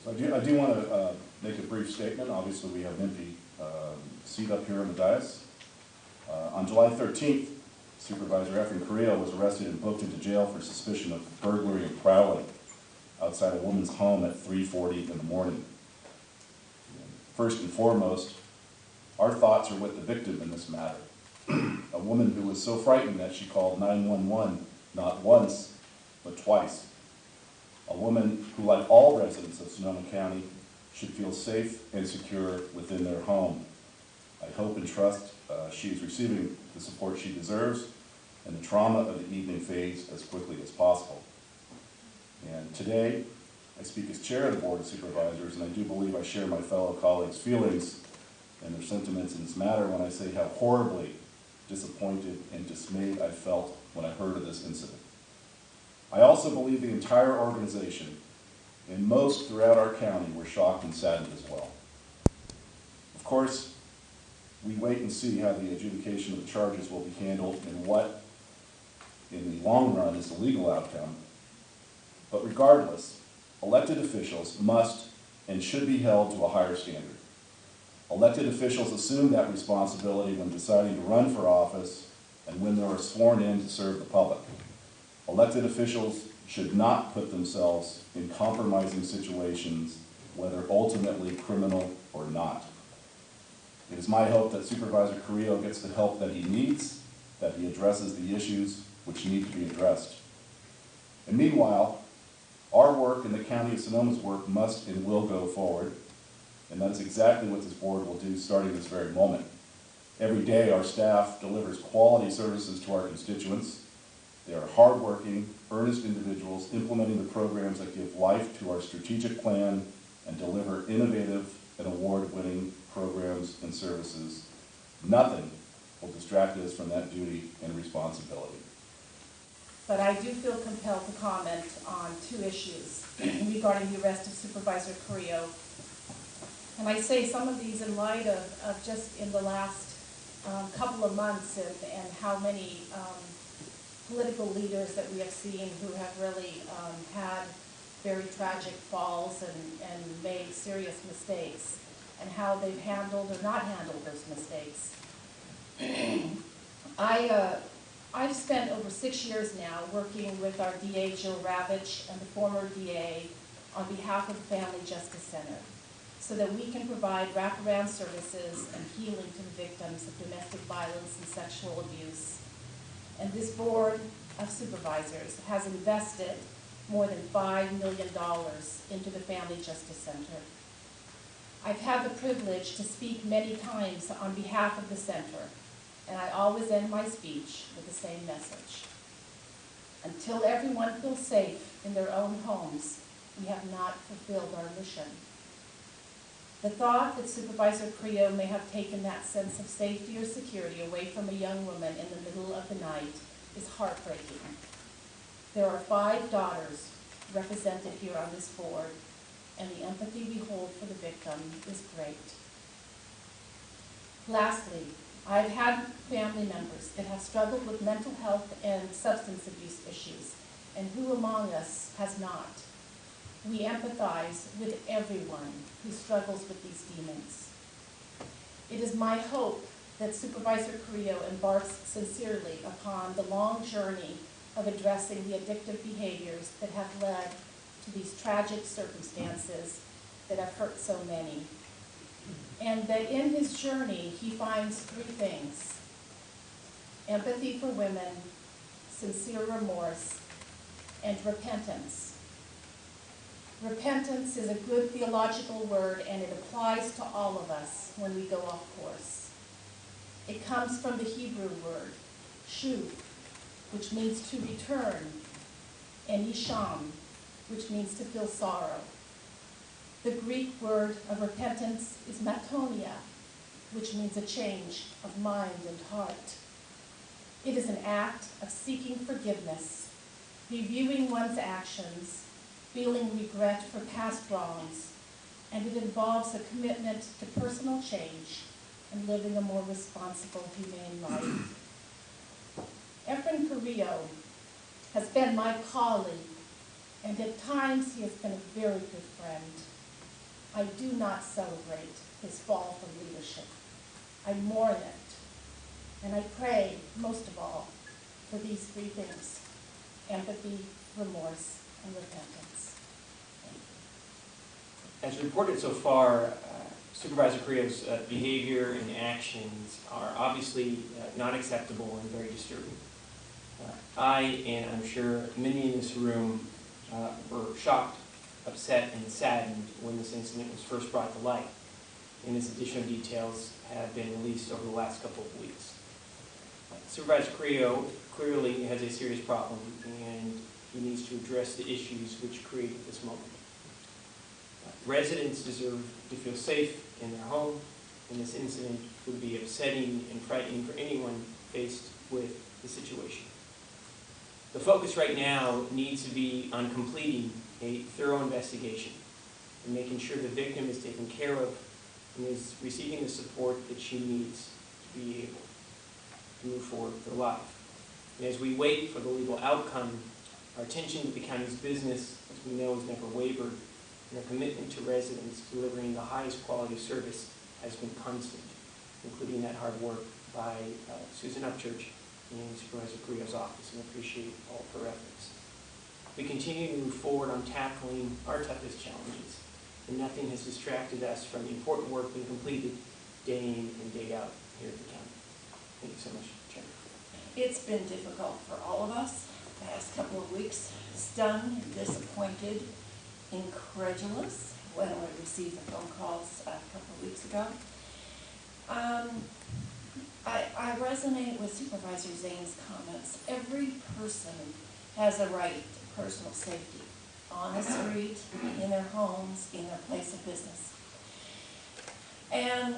So I do want to make a brief statement. Obviously, we have an empty seat up here on the dais. On July 13th, Supervisor Efren Carrillo was arrested and booked into jail for suspicion of burglary and prowling outside a woman's home at 3:40 in the morning. First and foremost, our thoughts are with the victim in this matter. A woman who was so frightened that she called 911 not once, but twice. A woman who, like all residents of Sonoma County, should feel safe and secure within their home. I hope and trust she is receiving the support she deserves, and the trauma of the evening fades as quickly as possible. And today, I speak as chair of the Board of Supervisors, and I do believe I share my fellow colleagues' feelings and their sentiments in this matter when I say how horribly disappointed and dismayed I felt when I heard of this incident. I also believe the entire organization and most throughout our county were shocked and saddened as well. Of course, we wait and see how the adjudication of the charges will be handled and what, in the long run, is the legal outcome. But regardless, elected officials must and should be held to a higher standard. Elected officials assume that responsibility when deciding to run for office and when they are sworn in to serve the public. Elected officials should not put themselves in compromising situations, whether ultimately criminal or not. It is my hope that Supervisor Carrillo gets the help that he needs, that he addresses the issues which need to be addressed. And meanwhile, our work and the County of Sonoma's work must and will go forward, and that is exactly what this board will do starting this very moment. Every day, our staff delivers quality services to our constituents. They are hardworking, earnest individuals implementing the programs that give life to our strategic plan and deliver innovative and award-winning programs and services. Nothing will distract us from that duty and responsibility. But I do feel compelled to comment on two issues regarding the arrest of Supervisor Carrillo. And I say some of these in light of just in the last couple of months and how many political leaders that we have seen who have really had very tragic falls and made serious mistakes, and how they've handled or not handled those mistakes. I've spent over 6 years now working with our DA, Jill Ravitch, and the former DA on behalf of the Family Justice Center, so that we can provide wraparound services and healing to the victims of domestic violence and sexual abuse. And this Board of Supervisors has invested more than $5 million into the Family Justice Center. I've had the privilege to speak many times on behalf of the center, and I always end my speech with the same message. Until everyone feels safe in their own homes, we have not fulfilled our mission. The thought that Supervisor Carrillo may have taken that sense of safety or security away from a young woman in the middle of the night is heartbreaking. There are 5 daughters represented here on this board, and the empathy we hold for the victim is great. Lastly, I've had family members that have struggled with mental health and substance abuse issues, and who among us has not? We empathize with everyone who struggles with these demons. It is my hope that Supervisor Carrillo embarks sincerely upon the long journey of addressing the addictive behaviors that have led to these tragic circumstances that have hurt so many. And that in his journey, he finds 3 things: empathy for women, sincere remorse, and repentance. Repentance is a good theological word, and it applies to all of us when we go off course. It comes from the Hebrew word, shuv, which means to return, and isham, which means to feel sorrow. The Greek word of repentance is matonia, which means a change of mind and heart. It is an act of seeking forgiveness, reviewing one's actions, feeling regret for past wrongs, and it involves a commitment to personal change and living a more responsible, humane life. Efren Carrillo has been my colleague, and at times he has been a very good friend. I do not celebrate his fall from leadership. I mourn it. And I pray, most of all, for these three things: empathy, remorse, and repentance. Thank you. As reported so far, Supervisor Carrillo's behavior and actions are obviously not acceptable and very disturbing. I, and I'm sure many in this room, were shocked, upset, and saddened when this incident was first brought to light, and its additional details have been released over the last couple of weeks. Supervisor Carrillo clearly has a serious problem, and he needs to address the issues which created this moment. Residents deserve to feel safe in their home, and this incident would be upsetting and frightening for anyone faced with the situation. The focus right now needs to be on completing a thorough investigation and making sure the victim is taken care of and is receiving the support that she needs to be able to move forward with her life. And as we wait for the legal outcome, our attention to the county's business, as we know, has never wavered, and our commitment to residents delivering the highest quality service has been constant, including that hard work by Susan Upchurch and Supervisor Carrillo's office, and appreciate all of her efforts. We continue to move forward on tackling our toughest challenges, and nothing has distracted us from the important work being completed day in and day out here at the county. Thank you so much, Chair. It's been difficult for all of us the past couple of weeks. Stunned, disappointed, incredulous when we received the phone calls a couple of weeks ago. I resonate with Supervisor Zane's comments. Every person has a right to personal safety on the street, in their homes, in their place of business. And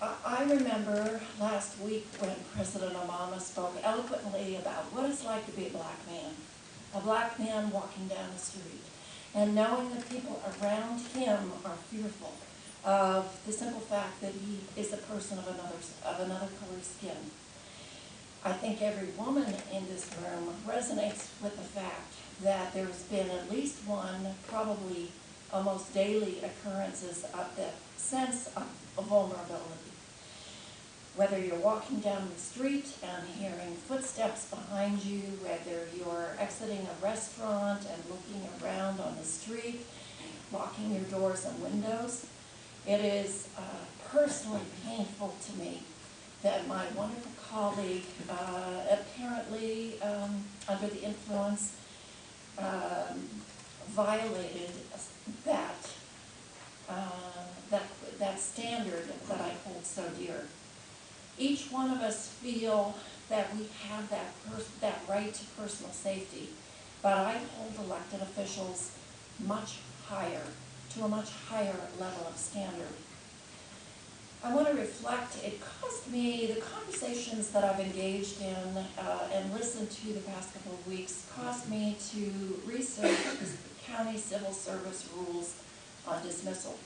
I remember last week when President Obama spoke eloquently about what it's like to be a black man walking down the street, and knowing that people around him are fearful of the simple fact that he is a person of another color skin. I think every woman in this room resonates with the fact that there's been at least one, probably almost daily occurrences of that sense of vulnerability. Whether you're walking down the street and hearing footsteps behind you, whether you're exiting a restaurant and looking around on the street, locking your doors and windows, it is personally painful to me that my wonderful colleague, apparently under the influence, violated that standard that I hold so dear. Each one of us feel that we have that right to personal safety, but I hold elected officials to a much higher level of standard. I want to reflect, it cost me, the conversations that I've engaged in and listened to the past couple of weeks cost me to research the county civil service rules on dismissal.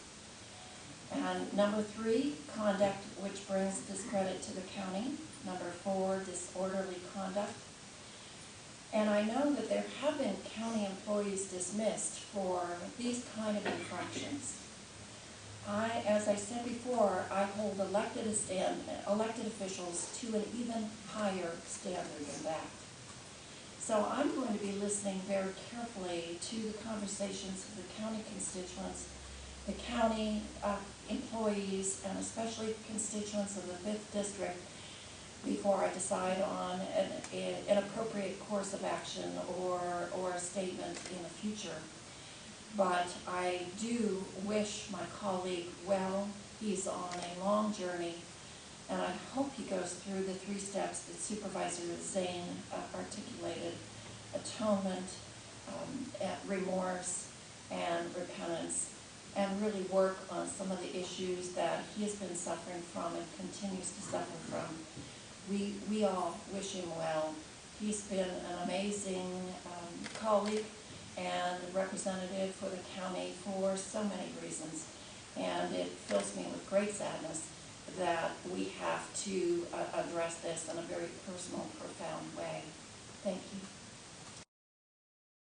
And number 3, conduct which brings discredit to the county. Number 4, disorderly conduct. And I know that there have been county employees dismissed for these kind of infractions. As I said before, I hold elected officials to an even higher standard than that. So I'm going to be listening very carefully to the conversations of the county constituents, the county employees, and especially constituents of the 5th District before I decide on an appropriate course of action or a statement in the future. But I do wish my colleague well. He's on a long journey, and I hope he goes through the 3 steps that Supervisor Zane articulated: atonement, remorse, and repentance, and really work on some of the issues that he has been suffering from and continues to suffer from. We all wish him well. He's been an amazing colleague and representative for the county for so many reasons, and it fills me with great sadness that we have to address this in a very personal, profound way. Thank you.